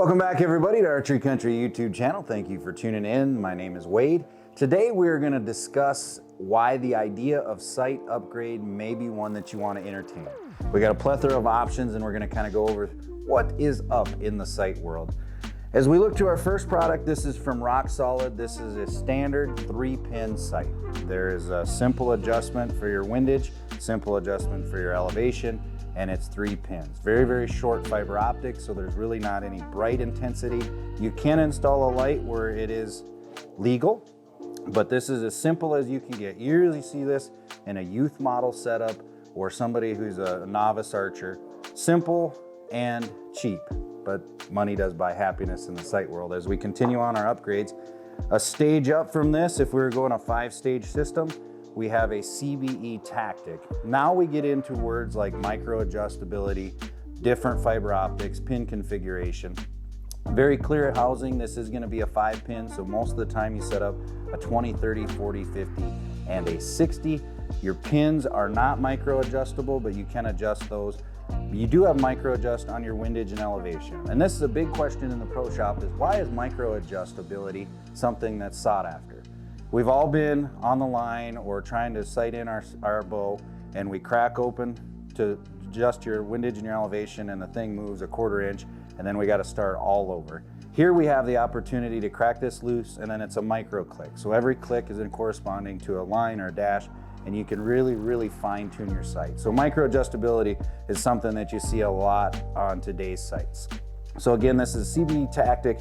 Welcome back everybody to Archery Country YouTube channel. Thank you for tuning in. My name is Wade. Today we're going to discuss why the idea of sight upgrade may be one that you want to entertain. We got a plethora of options and we're going to kind of go over what is up in the sight world. As we look to our first product, this is from Rock Solid. This is a standard 3-pin sight. There is a simple adjustment for your windage, simple adjustment for your elevation, and it's 3 pins. Very, very short fiber optics, so there's really not any bright intensity. You can install a light where it is legal, but this is as simple as you can get. You usually see this in a youth model setup or somebody who's a novice archer. Simple and cheap, but money does buy happiness in the sight world. As we continue on our upgrades, a stage up from this, if we were going a 5-stage system, we have a CBE tactic. Now we get into words like micro adjustability, different fiber optics, pin configuration. Very clear housing. This is going to be a 5-pin, so most of the time you set up a 20, 30, 40, 50, and a 60. Your pins are not micro adjustable, but you can adjust those. You do have micro adjust on your windage and elevation. And this is a big question in the pro shop, is why is micro adjustability something that's sought after? We've all been on the line or trying to sight in our bow, and we crack open to adjust your windage and your elevation, and the thing moves a 1/4 inch, and then we got to start all over. Here we have the opportunity to crack this loose, and then it's a micro click. So every click is in corresponding to a line or a dash, and you can really fine tune your sight. So micro adjustability is something that you see a lot on today's sights. So again, this is a CBE tactic.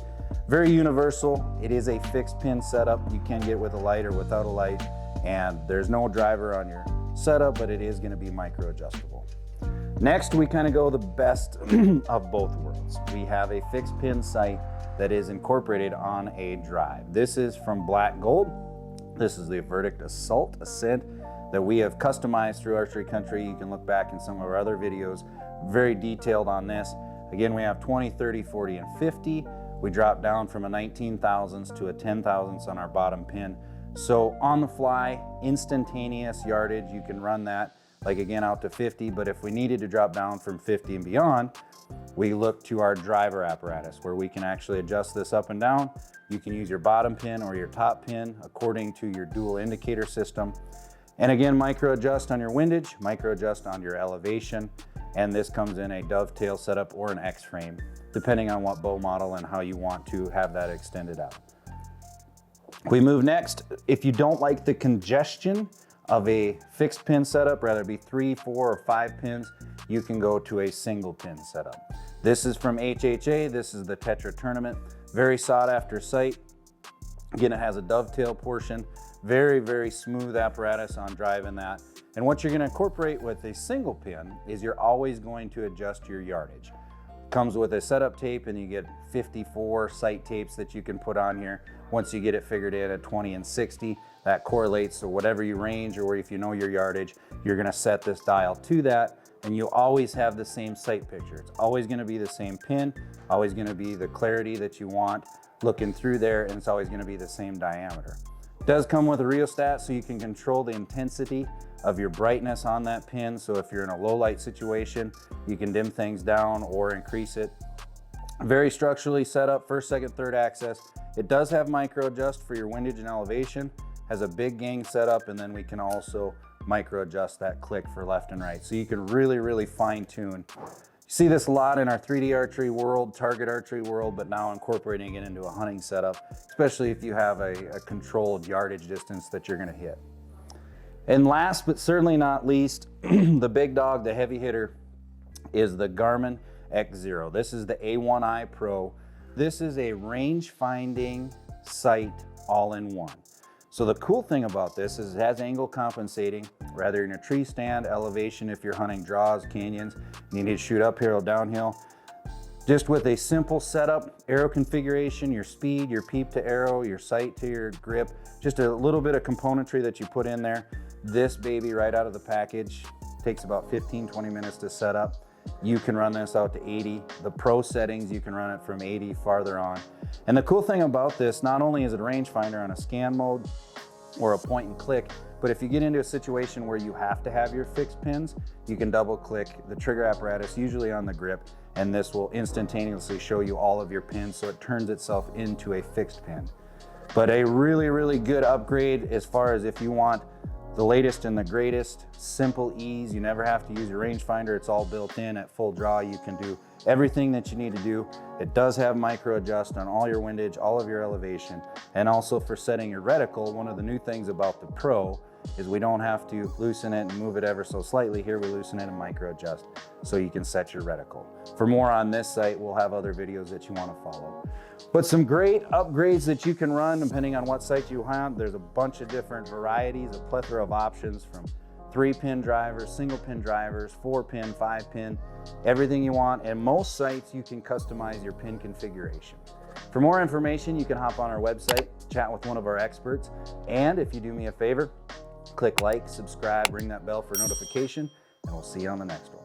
Very universal. It is a fixed pin setup. You can get with a light or without a light, and there's no driver on your setup, but it is going to be micro adjustable. Next, we kind of go the best of both worlds. We have a fixed pin sight that is incorporated on a drive. This is from Black Gold. This is the Verdict Assault Ascent that we have customized through Archery Country. You can look back in some of our other videos, very detailed on this. Again, we have 20, 30, 40, and 50. We drop down from a 19 thousandths to a 10 thousandths on our bottom pin. So on the fly, instantaneous yardage, you can run that like again out to 50, but if we needed to drop down from 50 and beyond, we look to our driver apparatus where we can actually adjust this up and down. You can use your bottom pin or your top pin according to your dual indicator system. And again, micro adjust on your windage, micro adjust on your elevation, and this comes in a dovetail setup or an X-frame, depending on what bow model and how you want to have that extended out. We move next. If you don't like the congestion of a fixed pin setup, rather be 3, 4, or 5 pins, you can go to a single pin setup. This is from HHA. This is the Tetra Tournament. Very sought after sight. Again, it has a dovetail portion. Very smooth apparatus on driving that. And what you're going to incorporate with a single pin is you're always going to adjust your yardage. Comes with a setup tape, and you get 54 sight tapes that you can put on here. Once you get it figured in at 20 and 60, that correlates to whatever you range, or if you know your yardage, you're going to set this dial to that, and you'll always have the same sight picture. It's always going to be the same pin, always going to be the clarity that you want looking through there, and it's always going to be the same diameter. It does come with a rheostat, so you can control the intensity of your brightness on that pin. So if you're in a low light situation, you can dim things down or increase it. Very structurally set up, first, second, third access. It does have micro adjust for your windage and elevation, has a big gang setup, and then we can also micro adjust that click for left and right. So you can really fine tune. You see this a lot in our 3D archery world, target archery world, but now incorporating it into a hunting setup, especially if you have a controlled yardage distance that you're gonna hit. And last but certainly not least, the big dog, the heavy hitter, is the Garmin X0. This is the A1i Pro. This is a range finding sight all-in-one. So the cool thing about this is it has angle compensating, whether in a tree stand, elevation, if you're hunting draws, canyons, you need to shoot uphill or downhill. Just with a simple setup, arrow configuration, your speed, your peep to arrow, your sight to your grip, just a little bit of componentry that you put in there. This baby right out of the package takes about 15-20 minutes to set up. You can run this out to 80. The pro settings, you can run it from 80 farther on. And the cool thing about this, not only is it a rangefinder on a scan mode or a point and click, But if you get into a situation where you have to have your fixed pins, you can double click the trigger apparatus, usually on the grip, and this will instantaneously show you all of your pins, so it turns itself into a fixed pin. But a really good upgrade as far as if you want the latest and the greatest, simple ease. You never have to use your rangefinder. It's all built in at full draw. You can do everything that you need to do. It does have micro adjust on all your windage, all of your elevation, and also for setting your reticle. One of the new things about the Pro is we don't have to loosen it and move it ever so slightly. Here we loosen it and micro adjust so you can set your reticle. For more on this site, we'll have other videos that you want to follow. But some great upgrades that you can run depending on what site you have. There's a bunch of different varieties, a plethora of options from 3-pin drivers, single pin drivers, 4-pin, 5-pin, everything you want. And most sites you can customize your pin configuration. For more information, you can hop on our website, chat with one of our experts. And if you do me a favor, click like, subscribe, ring that bell for notification, and we'll see you on the next one.